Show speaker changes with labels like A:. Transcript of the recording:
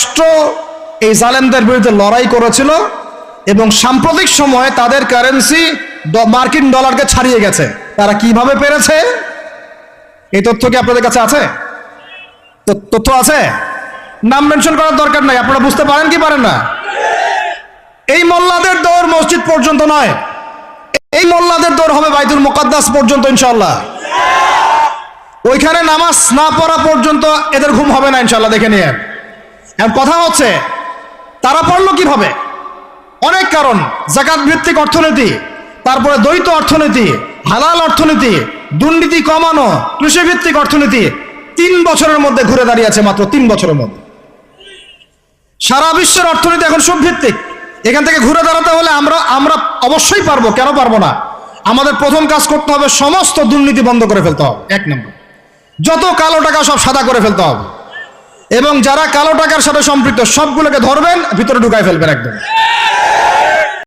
A: রাষ্ট্র এই জালেমদের বিরুদ্ধে লড়াই করেছিল এবং সাম্প্রতিক সময়ে তাদের কারেন্সি মার্কিন ডলারকে ছাড়িয়ে গেছে। তারা কিভাবে পেরেছে এই তথ্য কি আপনাদের কাছে আছে? তথ্য আছে, নাম মেনশন করার দরকার নাই, আপনারা বুঝতে পারেন কি পারেন না? এই মোল্লাদের দৌড় মসজিদ পর্যন্ত নয়, এই মোল্লাদের দৌড় হবে বাইতুল মুকাদ্দাস পর্যন্ত ইনশাআল্লাহ। ওইখানে নামাজ না পড়া পর্যন্ত এদের ঘুম হবে না ইনশাআল্লাহ, দেখে নিয়ে। এখন কথা হচ্ছে তারা পড়লো কিভাবে? অনেক কারণ, যাকাত ভিত্তিক অর্থনীতি, তারপরে দ্বৈত অর্থনীতি, হালাল অর্থনীতি, দুর্নীতি কমানো, কৃষিভিত্তিক অর্থনীতি 3 বছরের মধ্যে ঘুরে দাঁড়িয়েছে, মাত্র 3 বছরের মধ্যে। সারা বিশ্বের অর্থনীতি এখন সুদ ভিত্তিক। এখান থেকে ঘুরে দাঁড়াতে হলে আমরা অবশ্যই পারবো, কেন পারবো না? আমাদের প্রথম কাজ করতে হবে সমস্ত দুর্নীতি বন্ধ করে ফেলতে হবে। 1 নম্বর, যত কালো টাকা সব সাদা করে ফেলতে হবে এবং যারা কালো টাকার সাথে সম্পৃক্ত সবগুলোকে ধরবেন, ভিতরে ঢুকায় ফেলবেন একদম।